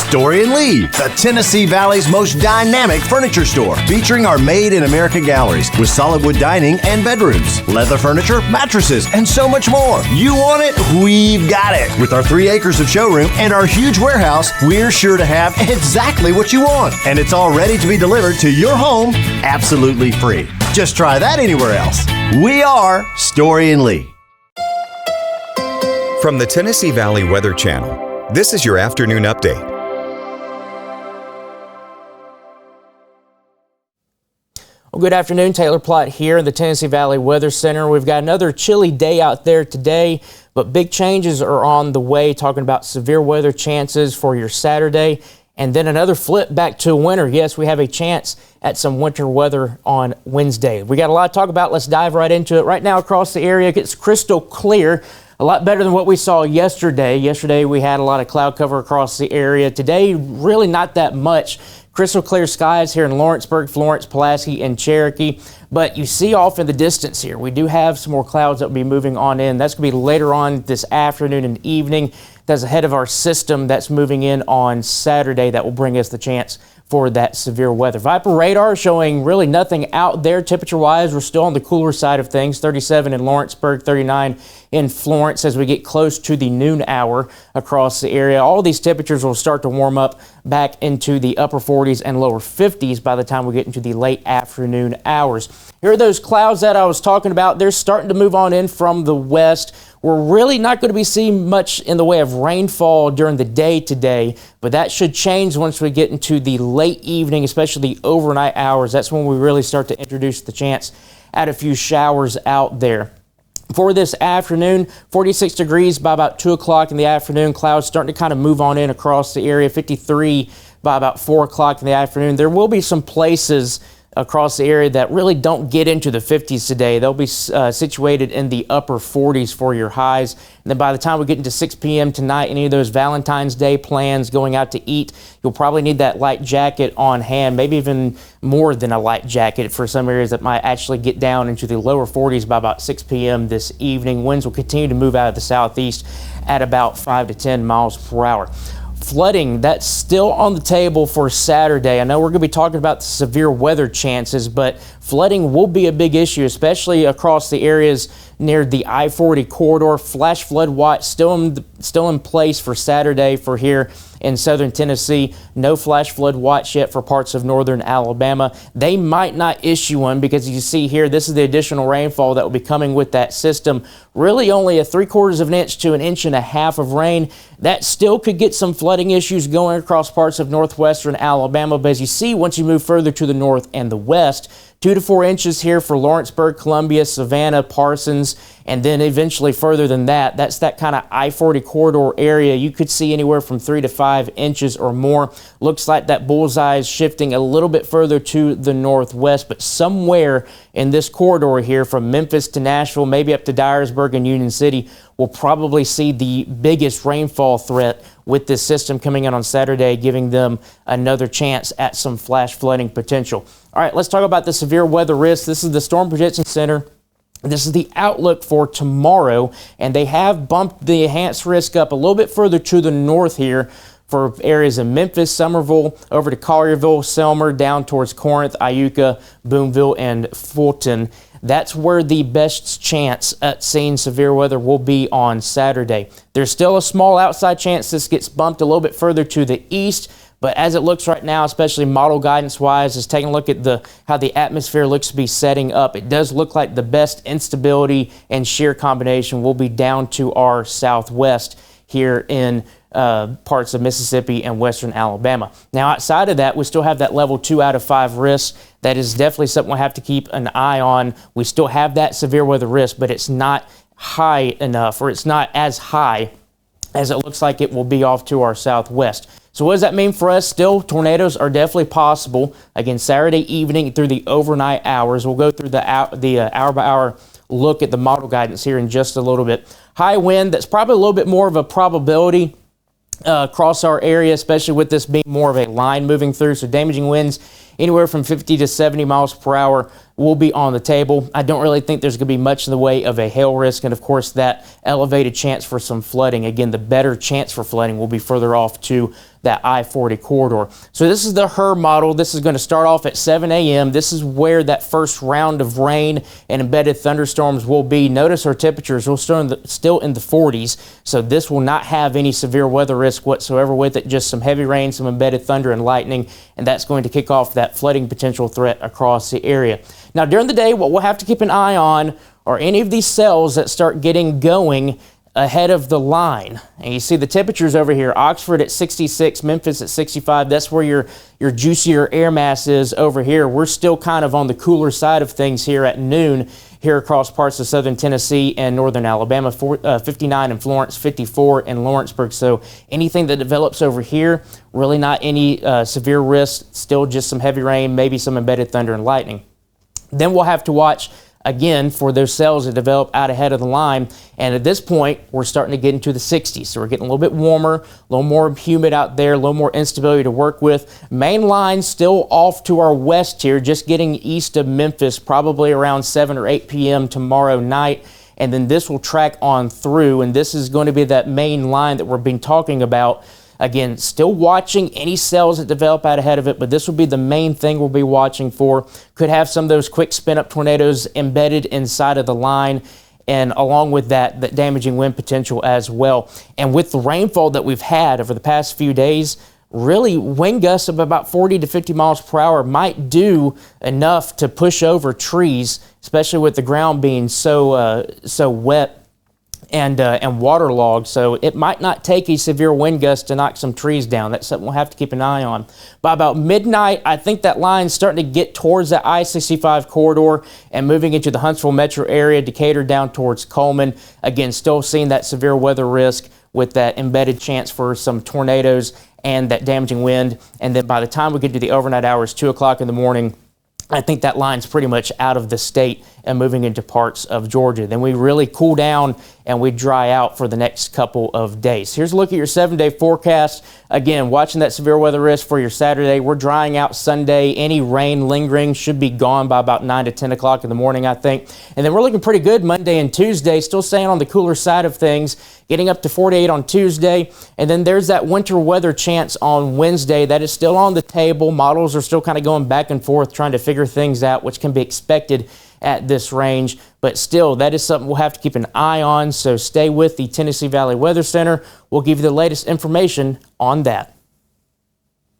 Story & Lee, the Tennessee Valley's most dynamic furniture store, featuring our Made in America galleries with solid wood dining and bedrooms, leather furniture, mattresses, and so much more. You want it? We've got it. With our 3 acres of showroom and our huge warehouse, we're sure to have exactly what you want. And it's all ready to be delivered to your home absolutely free. Just try that anywhere else. We are Story & Lee. From the Tennessee Valley Weather Channel, this is your afternoon update. Well, good afternoon. Taylor Plott here in the Tennessee Valley Weather Center. We've got another chilly day out there today, but big changes are on the way, talking about severe weather chances for your Saturday, and then another flip back to winter. Yes, we have a chance at some winter weather on Wednesday. We got a lot to talk about. Let's dive right into it. Right now across the area, it's crystal clear. A lot better than what we saw yesterday. Yesterday we had a lot of cloud cover across the area. Today, really not that much. Crystal clear skies here in Lawrenceburg, Florence, Pulaski, and Cherokee. But you see off in the distance here, we do have some more clouds that will be moving on in. That's going to be later on this afternoon and evening. That's ahead of our system that's moving in on Saturday that will bring us the chance for that severe weather. Viper radar showing really nothing out there. Temperature-wise, we're still on the cooler side of things. 37 in Lawrenceburg, 39 in Florence as we get close to the noon hour across the area. All these temperatures will start to warm up back into the upper 40s and lower 50s by the time we get into the late afternoon hours. Here are those clouds that I was talking about. They're starting to move on in from the west. We're really not going to be seeing much in the way of rainfall during the day today, but that should change once we get into the late evening, especially the overnight hours. That's when we really start to introduce the chance at a few showers out there. For this afternoon, 46 degrees by about 2 o'clock in the afternoon. Clouds starting to kind of move on in across the area. 53 by about 4 o'clock in the afternoon. There will be some places across the area that really don't get into the 50s today. They'll be situated in the upper 40s for your highs. And then by the time we get into 6 p.m. tonight, any of those Valentine's Day plans, going out to eat, you'll probably need that light jacket on hand, maybe even more than a light jacket for some areas that might actually get down into the lower 40s by about 6 p.m. this evening. Winds will continue to move out of the southeast at about 5 to 10 miles per hour. Flooding, that's still on the table for Saturday. I know we're going to be talking about the severe weather chances, but flooding will be a big issue, especially across the areas near the I-40 corridor. Flash flood watch still in place for Saturday for here in southern Tennessee. No flash flood watch yet for parts of northern Alabama. They might not issue one because you see here, this is the additional rainfall that will be coming with that system. Really only a 3/4 of an inch to 1.5 inches of rain. That still could get some flooding issues going across parts of northwestern Alabama. But as you see, once you move further to the north and the west, 2 to 4 inches here for Lawrenceburg, Columbia, Savannah, Parsons, and then eventually further than that. That's that kind of I-40 corridor area. You could see anywhere from 3 to 5 inches or more. Looks like that bullseye is shifting a little bit further to the northwest, but somewhere in this corridor here from Memphis to Nashville, maybe up to Dyersburg and Union City, we'll probably see the biggest rainfall threat with this system coming in on Saturday, giving them another chance at some flash flooding potential. All right, let's talk about the severe weather risk. This is the Storm Projection Center. This is the outlook for tomorrow, and they have bumped the enhanced risk up a little bit further to the north here for areas in Memphis, Summerville, over to Collierville, Selmer, down towards Corinth, Iuka, Boonville, and Fulton. That's where the best chance at seeing severe weather will be on Saturday. There's still a small outside chance this gets bumped a little bit further to the east, but as it looks right now, especially model guidance-wise, is taking a look at how the atmosphere looks to be setting up. It does look like the best instability and shear combination will be down to our southwest here in parts of Mississippi and western Alabama. Now, outside of that, we still have that level 2 out of 5 risk. That is definitely something we'll have to keep an eye on. We still have that severe weather risk, but it's not high enough, or it's not as high as it looks like it will be off to our southwest. So what does that mean for us? Still, tornadoes are definitely possible. Again, Saturday evening through the overnight hours. We'll go through the hour-by-hour look at the model guidance here in just a little bit. High wind, that's probably a little bit more of a probability across our area, especially with this being more of a line moving through. So damaging winds anywhere from 50 to 70 miles per hour will be on the table. I don't really think there's going to be much in the way of a hail risk, and of course that elevated chance for some flooding. Again, the better chance for flooding will be further off to that I-40 corridor. So this is the HRRR model. This is going to start off at 7 a.m. This is where that first round of rain and embedded thunderstorms will be. Notice our temperatures will still in the 40s, so this will not have any severe weather risk whatsoever with it, just some heavy rain, some embedded thunder and lightning, and that's going to kick off that flooding potential threat across the area. Now during the day, what we'll have to keep an eye on are any of these cells that start getting going ahead of the line. And you see the temperatures over here, Oxford at 66, Memphis at 65. That's where your juicier air mass is over here. We're still kind of on the cooler side of things here at noon here across parts of southern Tennessee and northern Alabama. 59 in Florence, 54 in Lawrenceburg. So anything that develops over here, really not any severe risk, still just some heavy rain, maybe some embedded thunder and lightning. Then we'll have to watch again for those cells that develop out ahead of the line, and at this point we're starting to get into the 60s, so we're getting a little bit warmer, a little more humid out there, a little more instability to work with. Main line still off to our west here, just getting east of Memphis, probably around 7 or 8 p.m. tomorrow night, and then this will track on through, and this is going to be that main line that we've been talking about. Again, still watching any cells that develop out ahead of it, but this will be the main thing we'll be watching for. Could have some of those quick spin-up tornadoes embedded inside of the line, and along with that, the damaging wind potential as well. And with the rainfall that we've had over the past few days, really wind gusts of about 40 to 50 miles per hour might do enough to push over trees, especially with the ground being so wet and waterlogged, so it might not take a severe wind gust to knock some trees down. That's something we'll have to keep an eye on. By about midnight, I think that line's starting to get towards that I-65 corridor and moving into the Huntsville metro area, Decatur down towards Coleman. Again, still seeing that severe weather risk with that embedded chance for some tornadoes and that damaging wind. And then by the time we get to the overnight hours, 2 o'clock in the morning, I think that line's pretty much out of the state and moving into parts of Georgia. Then we really cool down and we dry out for the next couple of days. Here's a look at your 7-day forecast. Again, watching that severe weather risk for your Saturday. We're drying out Sunday. Any rain lingering should be gone by about 9 to 10 o'clock in the morning, I think. And then we're looking pretty good Monday and Tuesday, still staying on the cooler side of things, getting up to 48 on Tuesday. And then there's that winter weather chance on Wednesday. That is still on the table. Models are still kind of going back and forth trying to figure things out, which can be expected at this range, but still that is something we'll have to keep an eye on, so stay with the Tennessee Valley Weather Center. We'll give you the latest information on that.